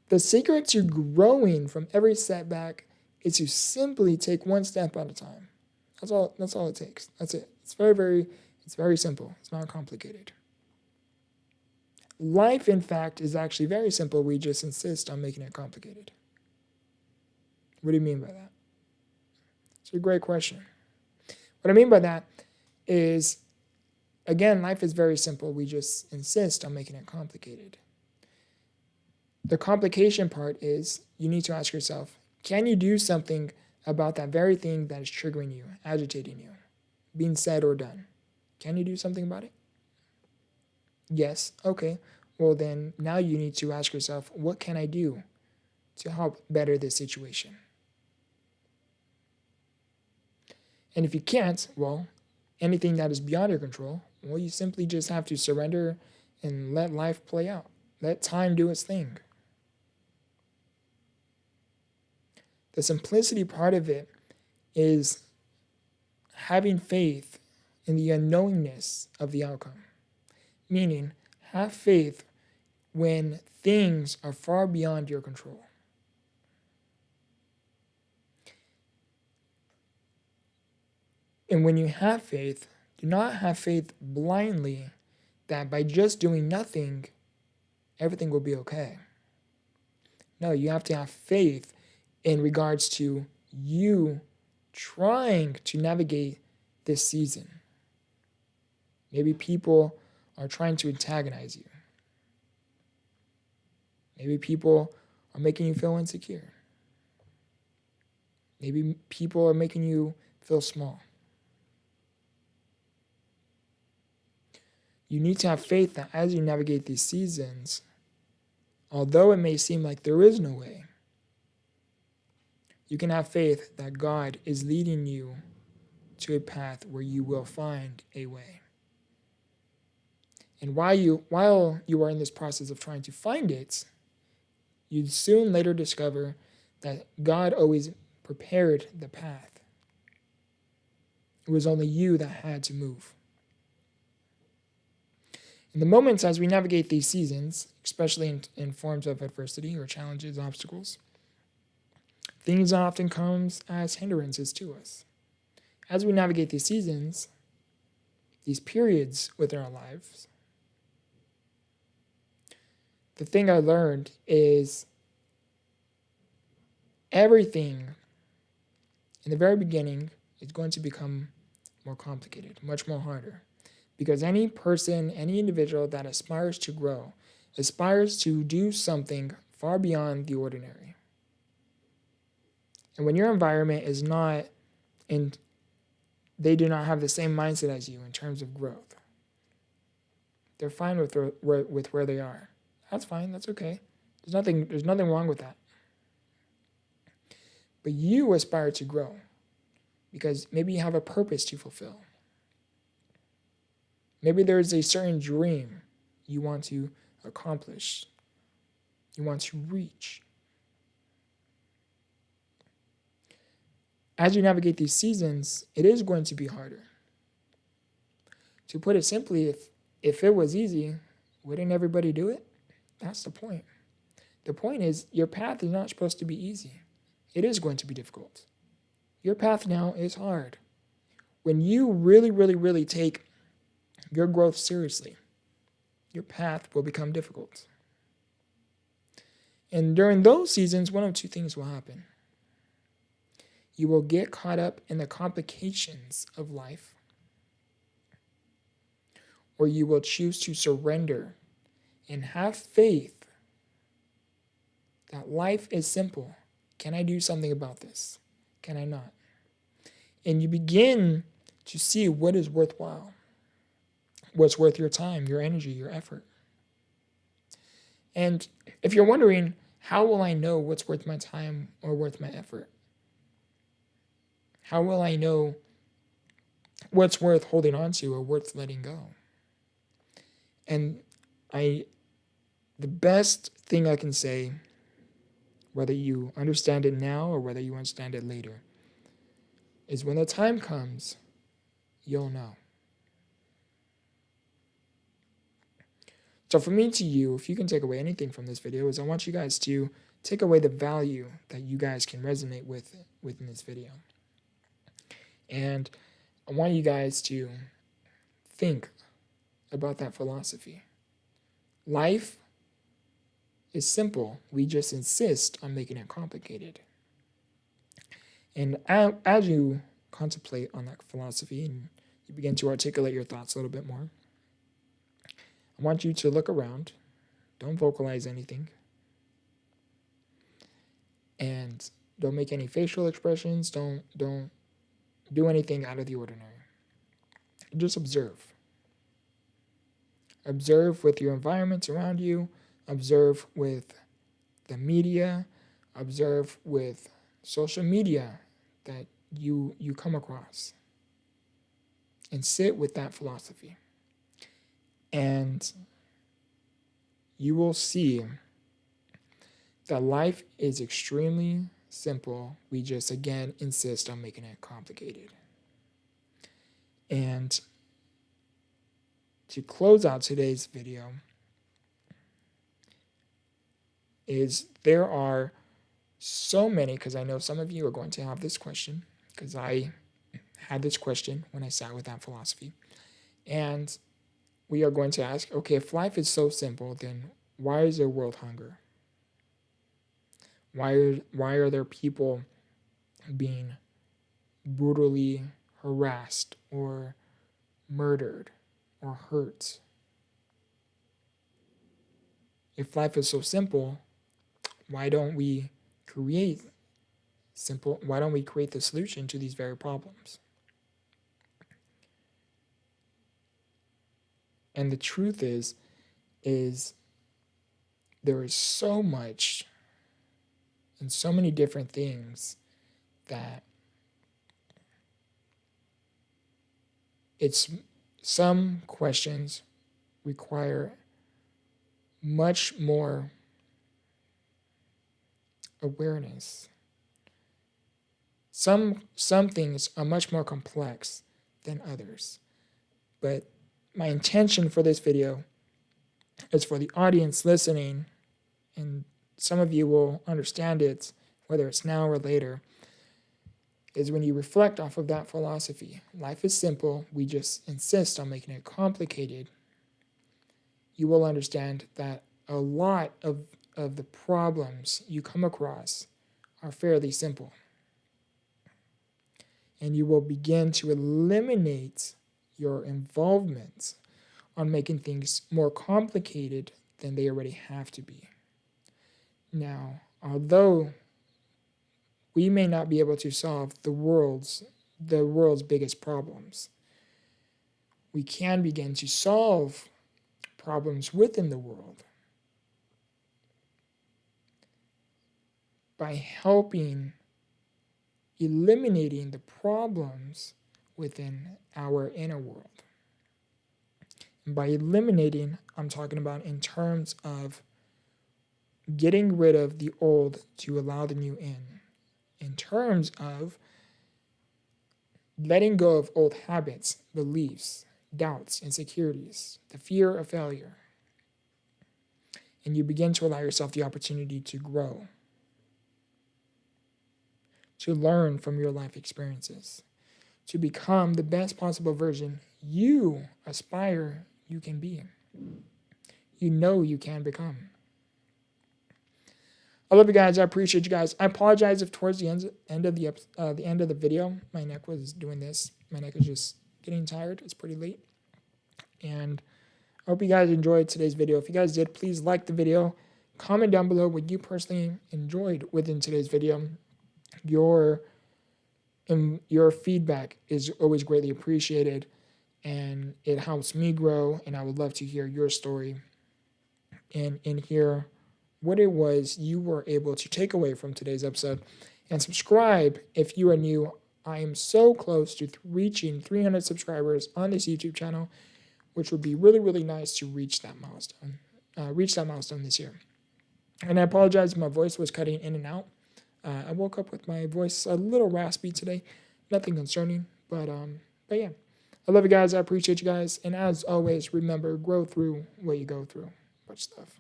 The secret to growing from every setback is to simply take one step at a time. That's all it takes. That's it. It's very simple. It's not complicated. Life, in fact, is actually very simple. We just insist on making it complicated. What do you mean by that? It's a great question. What I mean by that is, again, life is very simple. We just insist on making it complicated. The complication part is you need to ask yourself, can you do something about that very thing that is triggering you, agitating you, being said or done? Can you do something about it? Yes. Okay. Well, then now you need to ask yourself, what can I do to help better this situation? And if you can't, well, anything that is beyond your control, well, you simply just have to surrender and let life play out. Let time do its thing. The simplicity part of it is having faith in the unknowingness of the outcome. Meaning, have faith when things are far beyond your control. And when you have faith, do not have faith blindly that by just doing nothing, everything will be okay. No, you have to have faith in regards to you trying to navigate this season. Maybe people are trying to antagonize you. Maybe people are making you feel insecure. Maybe people are making you feel small. You need to have faith that as you navigate these seasons, although it may seem like there is no way, you can have faith that God is leading you to a path where you will find a way. And while you are in this process of trying to find it, you'd soon later discover that God always prepared the path. It was only you that had to move. In the moments as we navigate these seasons, especially in forms of adversity or challenges, obstacles, things often comes as hindrances to us. As we navigate these seasons, these periods within our lives, the thing I learned is everything in the very beginning is going to become more complicated, much more harder. Because any person, any individual that aspires to grow, aspires to do something far beyond the ordinary. And when your environment is not, and they do not have the same mindset as you in terms of growth, they're fine with where they are. That's fine. That's okay. There's nothing wrong with that. But you aspire to grow because maybe you have a purpose to fulfill. Maybe there's a certain dream you want to accomplish, you want to reach. As you navigate these seasons, it is going to be harder. To put it simply, if it was easy, wouldn't everybody do it? That's the point. The point is, your path is not supposed to be easy. It is going to be difficult. Your path now is hard. When you really, really, really take your growth seriously, your path will become difficult. And during those seasons, one of two things will happen. You will get caught up in the complications of life, or you will choose to surrender and have faith that life is simple. Can I do something about this? Can I not? And you begin to see what is worthwhile, what's worth your time, your energy, your effort. And if you're wondering, how will I know what's worth my time or worth my effort? How will I know what's worth holding on to or worth letting go? And the best thing I can say, whether you understand it now or whether you understand it later, is when the time comes, you'll know. So for me to you, if you can take away anything from this video, is I want you guys to take away the value that you guys can resonate with within this video. And I want you guys to think about that philosophy. Life is simple. We just insist on making it complicated. And as you contemplate on that philosophy and you begin to articulate your thoughts a little bit more, I want you to look around. Don't vocalize anything. And don't make any facial expressions. Don't do anything out of the ordinary. Just observe. Observe with your environment around you. Observe with the media. Observe with social media that you come across. And sit with that philosophy. And you will see that life is extremely simple. We just, again, insist on making it complicated. And to close out today's video is there are so many, because I know some of you are going to have this question, because I had this question when I sat with that philosophy. And we are going to ask, okay, if life is so simple, then why is there world hunger? Why are there people being brutally harassed or murdered or hurt? If life is so simple, why don't we create the solution to these very problems? And the truth is there is so much and so many different things that some questions require much more awareness. Some things are much more complex than others. But my intention for this video is for the audience listening, and some of you will understand it, whether it's now or later, is when you reflect off of that philosophy. Life is simple. We just insist on making it complicated. You will understand that a lot of the problems you come across are fairly simple. And you will begin to eliminate your involvement on making things more complicated than they already have to be. Now, although we may not be able to solve the world's biggest problems, we can begin to solve problems within the world by helping eliminating the problems within our inner world. And by eliminating, I'm talking about in terms of getting rid of the old to allow the new in terms of letting go of old habits, beliefs, doubts, insecurities, the fear of failure. And you begin to allow yourself the opportunity to grow, to learn from your life experiences, to become the best possible version you aspire you can be. You know you can become. I love you guys. I appreciate you guys. I apologize if towards the end of the video, my neck was doing this. My neck is just getting tired. It's pretty late. And I hope you guys enjoyed today's video. If you guys did, please like the video. Comment down below what you personally enjoyed within today's video. Your feedback is always greatly appreciated, and it helps me grow, and I would love to hear your story and hear what it was you were able to take away from today's episode. And subscribe if you are new. I am so close to reaching 300 subscribers on this YouTube channel, which would be really, really nice to reach that milestone this year. And I apologize if my voice was cutting in and out. I woke up with my voice a little raspy today. Nothing concerning, but yeah. I love you guys. I appreciate you guys. And as always, remember, grow through what you go through. Much stuff.